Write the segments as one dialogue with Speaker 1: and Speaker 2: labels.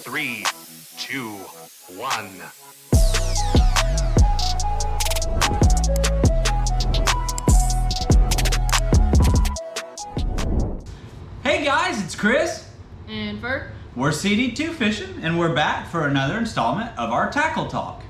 Speaker 1: 3, 2, 1.
Speaker 2: Hey guys, it's Chris.
Speaker 3: And Bert.
Speaker 2: We're CD2 Fishing, and we're back for another installment of our Tackle Talk.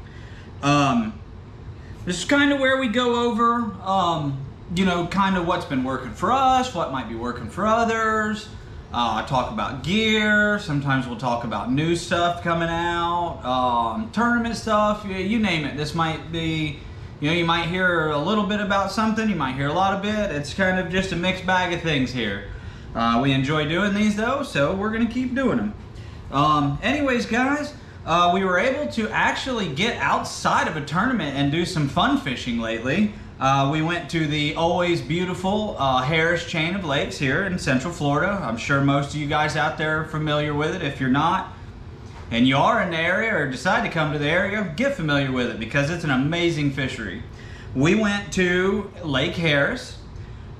Speaker 2: This is kind of where we go over, kind of what's been working for us, what might be working for others. Talk about gear. Sometimes we'll talk about new stuff coming out, tournament stuff, you name it. This might be, you might hear a little bit about something, you might hear a lot of it. It's kind of just a mixed bag of things here. We enjoy doing these though, so we're gonna keep doing them. Anyways, guys, we were able to actually get outside of a tournament and do some fun fishing lately. We went to the always beautiful Harris chain of lakes here in Central Florida. I'm sure most of you guys out there are familiar with it. If you're not, and you are in the area or decide to come to the area, get familiar with it because it's an amazing fishery. We went to Lake Harris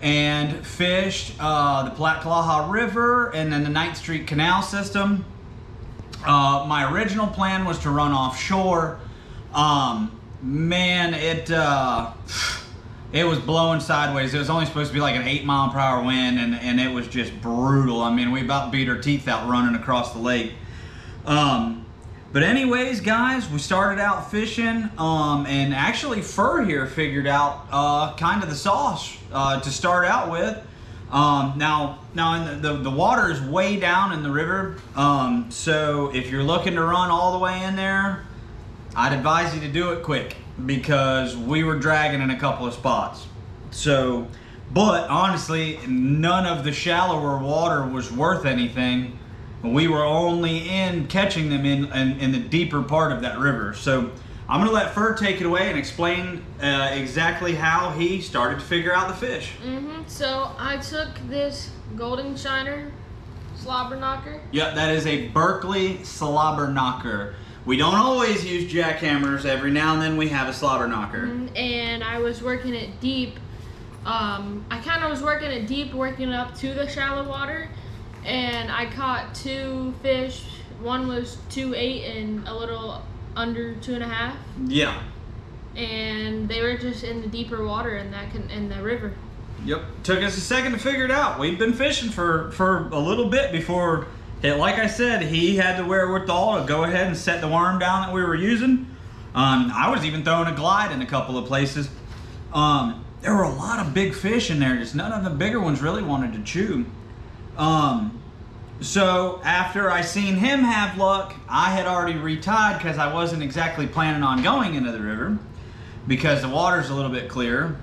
Speaker 2: and fished the Plaquemine River and then the 9th Street Canal system. My original plan was to run offshore. Man, it was blowing sideways. It was only supposed to be like an 8-mile-per-hour wind, and it was just brutal. I mean, we about beat our teeth out running across the lake. But anyways, guys, we started out fishing, and actually Fur here figured out kind of the sauce to start out with. Now the water is way down in the river, so if you're looking to run all the way in there, I'd advise you to do it quick because we were dragging in a couple of spots. So, but honestly, none of the shallower water was worth anything. We were only catching them in the deeper part of that river. So I'm gonna let Fur take it away and explain exactly how he started to figure out the fish.
Speaker 3: So I took this golden shiner slobber knocker.
Speaker 2: Yep, that is a Berkeley slobber knocker. We don't always use jackhammers. Every now and then we have a slobber knocker.
Speaker 3: And I was working it deep. I kind of was working it deep, working up to the shallow water. And I caught 2 fish. One was 2.8 and a little under 2.5.
Speaker 2: Yeah.
Speaker 3: And they were just in the deeper water in the river.
Speaker 2: Yep. Took us a second to figure it out. We've been fishing for a little bit before. Like I said, he had the wherewithal to go ahead and set the worm down that we were using. I was even throwing a glide in a couple of places. There were a lot of big fish in there. Just none of the bigger ones really wanted to chew. So after I seen him have luck, I had already retied because I wasn't exactly planning on going into the river because the water's a little bit clearer.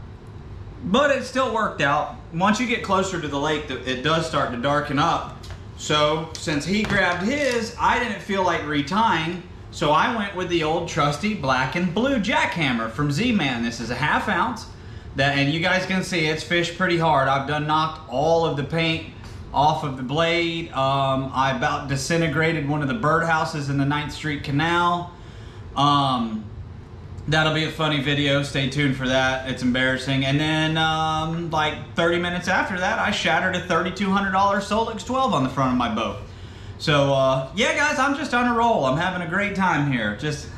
Speaker 2: But it still worked out. Once you get closer to the lake, it does start to darken up. So since he grabbed his, I didn't feel like retying, so I went with the old trusty black and blue jackhammer from Z-Man. This is a 1/2 ounce, and you guys can see it's fished pretty hard. I've done knocked all of the paint off of the blade. I about disintegrated one of the birdhouses in the 9th Street Canal. That'll be a funny video. Stay tuned for that. It's embarrassing. And then like 30 minutes after that, I shattered a $3,200 Solix 12 on the front of my boat. So yeah, guys, I'm just on a roll. I'm having a great time here. Just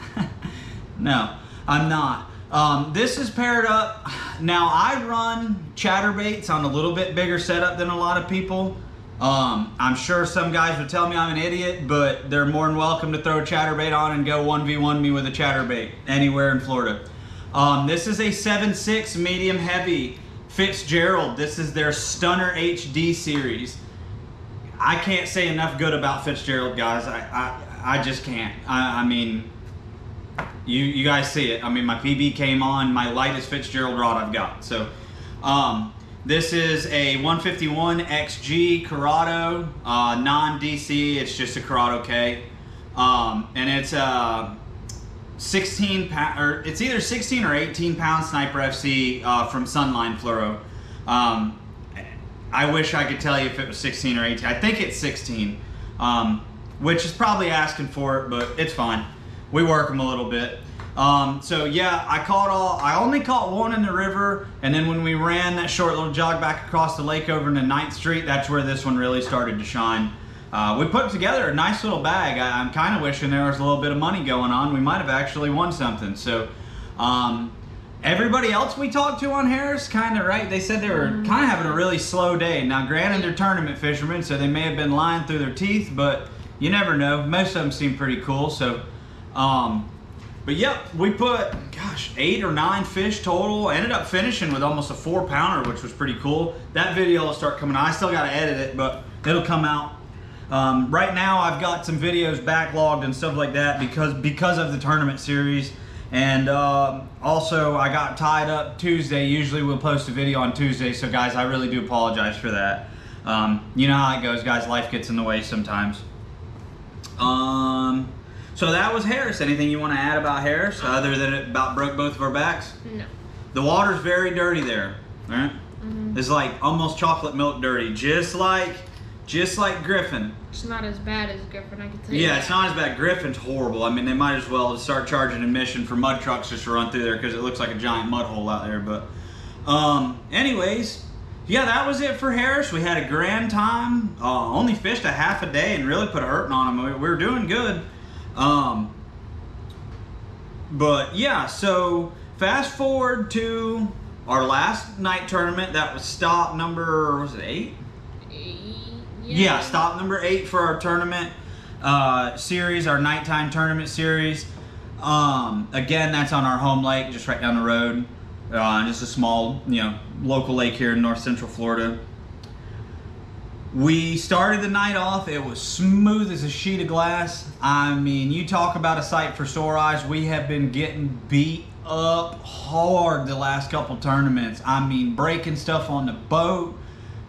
Speaker 2: no, I'm not. This is paired up. Now I run chatterbaits on a little bit bigger setup than a lot of people. I'm sure some guys would tell me I'm an idiot, but they're more than welcome to throw a chatterbait on and go 1v1 me with a chatterbait anywhere in Florida. This is a 7.6 medium heavy Fitzgerald. This is their Stunner HD series. I can't say enough good about Fitzgerald, guys. I just can't. I mean, you guys see it. I mean, my PB came on my lightest Fitzgerald rod I've got. So, this is a 151 XG Corrado, non-DC. It's just a Corrado K, and it's 16 pound, or it's either 16 or 18 pound Sniper FC from Sunline Fluoro. I wish I could tell you if it was 16 or 18. I think it's 16, which is probably asking for it, but it's fine. We work them a little bit. So yeah, I only caught one in the river, and then when we ran that short little jog back across the lake over into 9th Street, that's where this one really started to shine. we put together a nice little bag. I'm kind of wishing there was a little bit of money going on. We might have actually won something. So everybody else we talked to on Harris, kind of, right, they said they were kind of having a really slow day. Now granted, they're tournament fishermen, so they may have been lying through their teeth, but you never know. Most of them seem pretty cool. So but yep, we put, gosh, 8 or 9 fish total. Ended up finishing with almost a 4-pounder, which was pretty cool. That video will start coming out. I still got to edit it, but it'll come out. Right now, I've got some videos backlogged and stuff like that because of the tournament series. And also, I got tied up Tuesday. Usually, we'll post a video on Tuesday. So, guys, I really do apologize for that. You know how it goes, guys. Life gets in the way sometimes. So that was Harris. Anything you want to add about Harris other than it about broke both of our backs?
Speaker 3: No.
Speaker 2: The water's very dirty there. All right? It's like almost chocolate milk dirty, just like Griffin.
Speaker 3: It's not as bad as Griffin, I can tell you.
Speaker 2: Yeah, it's not as bad. Griffin's horrible. I mean, they might as well start charging admission for mud trucks just to run through there because it looks like a giant mud hole out there. But anyways, yeah, that was it for Harris. We had a grand time. Only fished a half a day and really put a hurting on them. We were doing good. But yeah, so fast forward to our last night tournament. That was stop number, was it 8? Yeah, stop number 8 for our tournament series, our nighttime tournament series. Again, that's on our home lake, just right down the road. Just a small, local lake here in North Central Florida. We started the night off. It was smooth as a sheet of glass. I mean, you talk about a sight for sore eyes. We have been getting beat up hard the last couple tournaments. I mean, breaking stuff on the boat,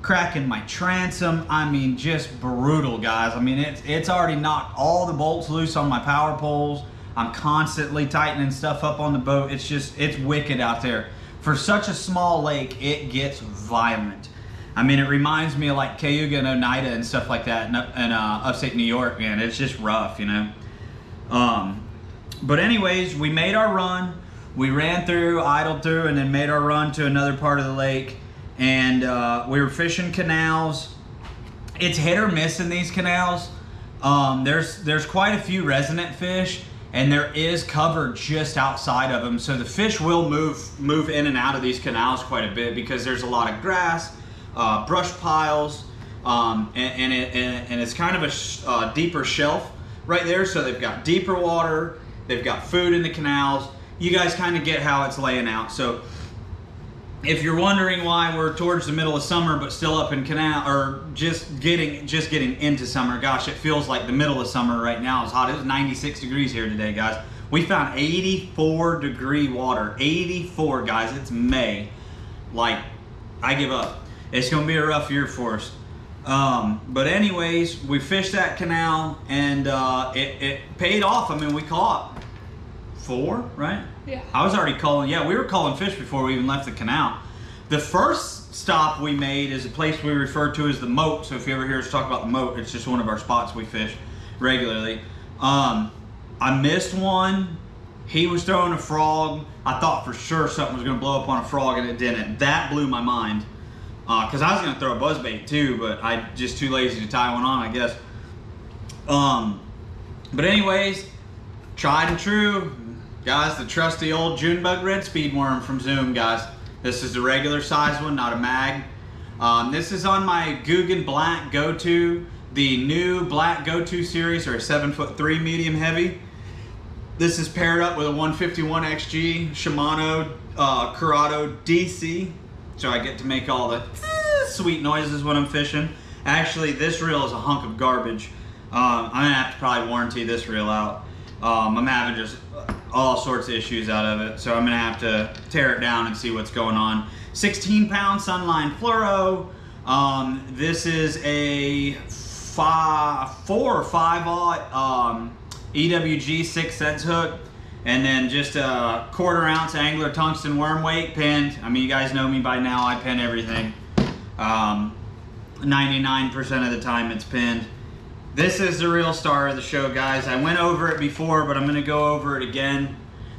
Speaker 2: cracking my transom. I mean, just brutal, guys. I mean, it's already knocked all the bolts loose on my power poles. I'm constantly tightening stuff up on the boat. It's wicked out there. For such a small lake, it gets violent. I mean, it reminds me of like Cayuga and Oneida and stuff like that in upstate New York, man. It's just rough, But anyways, we made our run. We ran through, idled through, and then made our run to another part of the lake. And we were fishing canals. It's hit or miss in these canals. There's quite a few resident fish, and there is cover just outside of them. So the fish will move in and out of these canals quite a bit because there's a lot of grass, brush piles, and it's kind of a deeper shelf right there. So they've got deeper water, they've got food in the canals. You guys kind of get how it's laying out. So if you're wondering why we're towards the middle of summer but still up in canal, or just getting into summer, gosh, it feels like the middle of summer right now. It's hot. It was 96 degrees here today, guys. We found 84 degree water. 84, guys. It's May. Like, I give up. It's gonna be a rough year for us. But anyways, we fished that canal and it paid off. I mean, we caught 4, right?
Speaker 3: Yeah.
Speaker 2: I was already calling, we were calling fish before we even left the canal. The first stop we made is a place we refer to as the Moat. So if you ever hear us talk about the Moat, it's just one of our spots we fish regularly. I missed one. He was throwing a frog. I thought for sure something was gonna blow up on a frog and it didn't. That blew my mind. Because I was gonna throw a buzzbait too, but I'm just too lazy to tie one on, I guess. But anyways, tried and true. Guys, the trusty old June bug red speed worm from Zoom, guys. This is the regular size one, not a mag. This is on my Guggen Black Go-To. The new Black Go-To series are a 7'3" medium heavy. This is paired up with a 151 XG Shimano Curado DC. So I get to make all the sweet noises when I'm fishing. Actually, this reel is a hunk of garbage. I'm gonna have to probably warranty this reel out. I'm having just all sorts of issues out of it, so I'm gonna have to tear it down and see what's going on. 16-pound Sunline Fluoro. This is a 4 or 5/0 EWG 6 cents hook, and then just a 1/4 ounce angler tungsten worm weight pinned. I mean, you guys know me by now. I pin everything. 99% of the time it's pinned. This is the real star of the show, guys. I went over it before, but I'm gonna go over it again.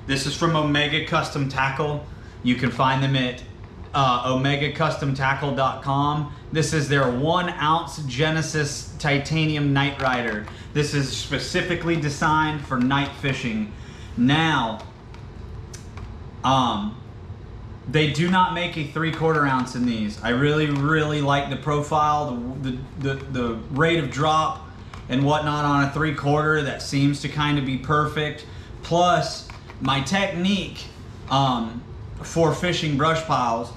Speaker 2: This is from Omega Custom Tackle. You can find them at OmegaCustomTackle.com. This is their 1 ounce Genesis Titanium Night Rider. This is specifically designed for night fishing. Now, they do not make a 3/4 ounce in these. I really like the profile, the rate of drop and whatnot on a 3/4. That seems to kind of be perfect. Plus, my technique for fishing brush piles,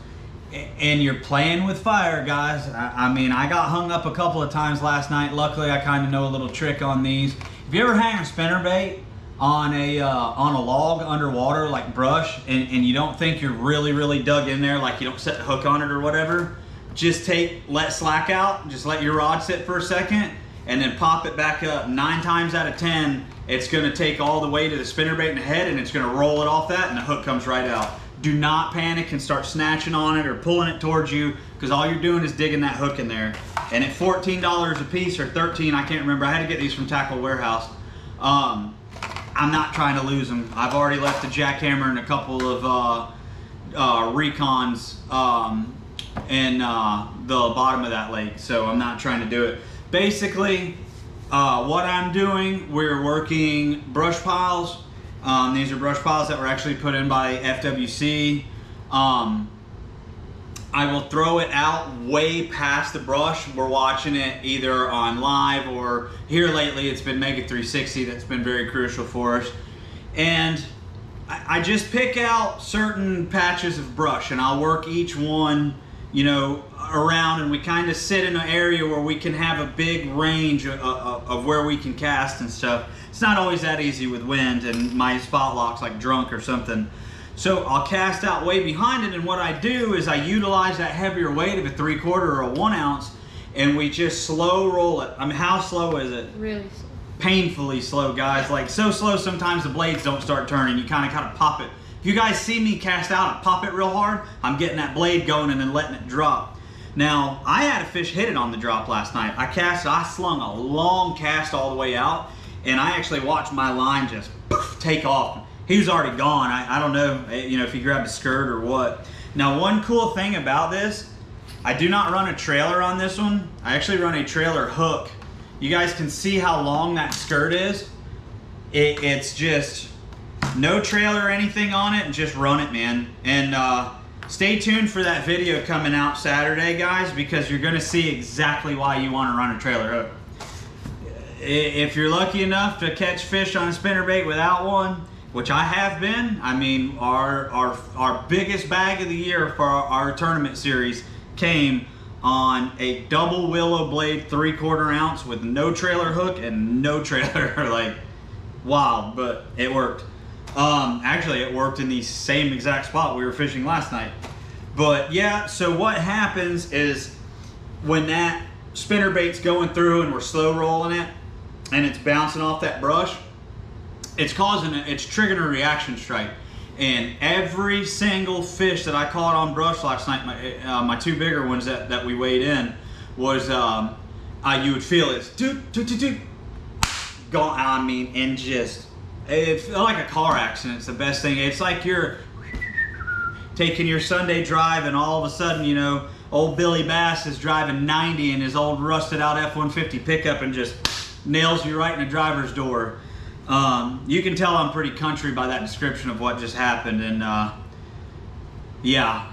Speaker 2: and you're playing with fire, guys. I mean, I got hung up a couple of times last night. Luckily, I kind of know a little trick on these. If you ever hang a spinnerbait on a log underwater, like brush, and you don't think you're really dug in there, like you don't set the hook on it or whatever, just let slack out, just let your rod sit for a second, and then pop it back up. 9 times out of 10, it's gonna take all the way to the spinnerbait in the head, and it's gonna roll it off that, and the hook comes right out. Do not panic and start snatching on it or pulling it towards you, because all you're doing is digging that hook in there. And at $14 a piece, or 13, I can't remember, I had to get these from Tackle Warehouse. I'm not trying to lose them. I've already left the jackhammer and a couple of recons in the bottom of that lake, so I'm not trying to do it. Basically, what I'm doing, we're working brush piles. These are brush piles that were actually put in by FWC. I will throw it out way past the brush. We're watching it either on live, or here lately it's been Mega 360 that's been very crucial for us. And I just pick out certain patches of brush, and I'll work each one, you know, around, and we kind of sit in an area where we can have a big range of where we can cast and stuff. It's not always that easy with wind, and my spot lock's like drunk or something. So I'll cast out way behind it, and what I do is I utilize that heavier weight of a 3/4 or a 1 ounce, and we just slow roll it. I mean, how slow is it?
Speaker 3: Really slow.
Speaker 2: Painfully slow, guys. Like, so slow sometimes the blades don't start turning. You kind of pop it. If you guys see me cast out and pop it real hard, I'm getting that blade going and then letting it drop. Now, I had a fish hit it on the drop last night. I slung a long cast all the way out, and I actually watched my line just poof, take off. He was already gone. I don't know, you know, if he grabbed a skirt or what. Now, one cool thing about this, I do not run a trailer on this one. I actually run a trailer hook. You guys can see how long that skirt is. It's just no trailer or anything on it, and just run it, man. And stay tuned for that video coming out Saturday, guys, because you're gonna see exactly why you wanna run a trailer hook. If you're lucky enough to catch fish on a spinnerbait without one, which I have been, I mean, our biggest bag of the year for our tournament series came on a double willow blade 3/4 ounce with no trailer hook and no trailer. Like, wow, but it worked. Actually, it worked in the same exact spot we were fishing last night. But yeah, so what happens is when that spinnerbait's going through and we're slow rolling it and it's bouncing off that brush, it's triggering a reaction strike. And every single fish that I caught on brush last night, my 2 bigger ones that we weighed in, was you would feel it, doot, doot, doot, doot, gone. I mean, and just, it felt like a car accident. It's the best thing. It's like you're taking your Sunday drive, and all of a sudden, you know, old Billy Bass is driving 90 in his old rusted out F-150 pickup and just nails you right in the driver's door. You can tell I'm pretty country by that description of what just happened, and yeah.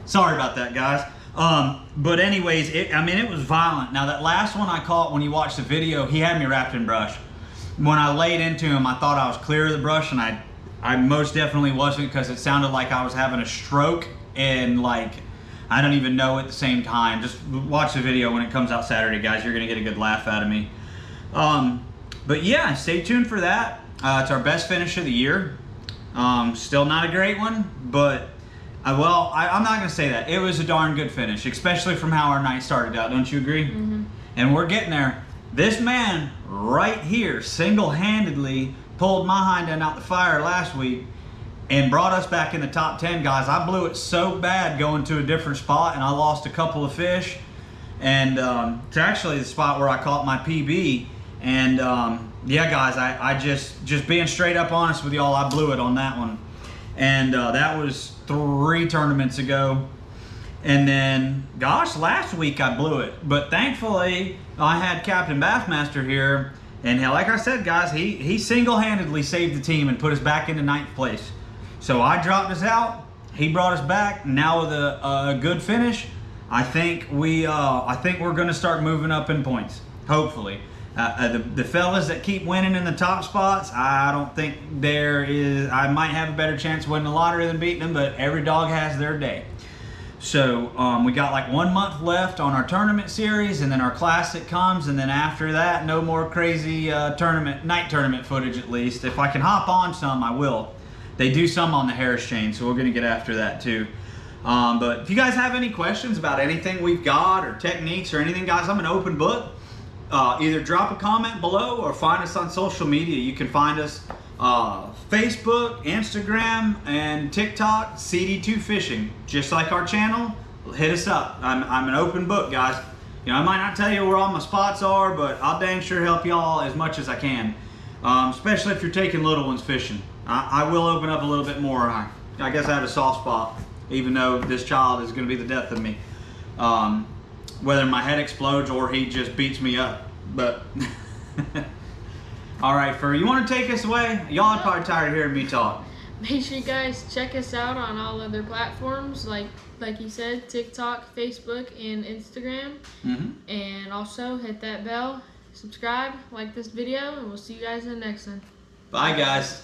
Speaker 2: Sorry about that, guys. But anyways, it was violent. Now, that last one I caught, when you watch the video, he had me wrapped in brush. When I laid into him, I thought I was clear of the brush, and I most definitely wasn't, because it sounded like I was having a stroke, and like, I don't even know at the same time. Just watch the video when it comes out Saturday, guys. You're gonna get a good laugh out of me. But yeah, stay tuned for that. It's our best finish of the year. Still not a great one, but I'm not gonna say that. It was a darn good finish, especially from how our night started out. Don't you agree? Mm-hmm. And we're getting there. This man right here single-handedly pulled my hind end out the fire last week and brought us back in the top 10, guys. I blew it so bad going to a different spot, and I lost a couple of fish. And it's actually the spot where I caught my PB. And yeah, guys, I just being straight up honest with y'all, I blew it on that one. And that was 3 tournaments ago. And then, gosh, last week I blew it. But thankfully, I had Captain Bassmaster here. And like I said, guys, he single-handedly saved the team and put us back into 9th place. So I dropped us out. He brought us back. Now with a good finish, I think we're going to start moving up in points. Hopefully. The fellas that keep winning in the top spots, I don't think I might have a better chance of winning the lottery than beating them, but every dog has their day. So we got like 1 month left on our tournament series, and then our classic comes, and then after that, no more crazy night tournament footage at least. If I can hop on some, I will. They do some on the Harris chain, so we're gonna get after that too. But if you guys have any questions about anything we've got or techniques or anything, guys, I'm an open book. Either drop a comment below or find us on social media. You can find us Facebook, Instagram, and TikTok, CD2 Fishing. Just like our channel, hit us up. I'm an open book, guys. You know, I might not tell you where all my spots are, but I'll dang sure help y'all as much as I can. Especially if you're taking little ones fishing. I will open up a little bit more. I guess I have a soft spot, even though this child is going to be the death of me. Whether my head explodes or he just beats me up. But all right, Fur, you want to take us away? Y'all are probably tired of hearing me talk.
Speaker 3: Make sure you guys check us out on all other platforms, like you said, TikTok, Facebook, and Instagram. And also hit that bell, subscribe, like this video, and we'll see you guys in the next one.
Speaker 2: Bye, guys.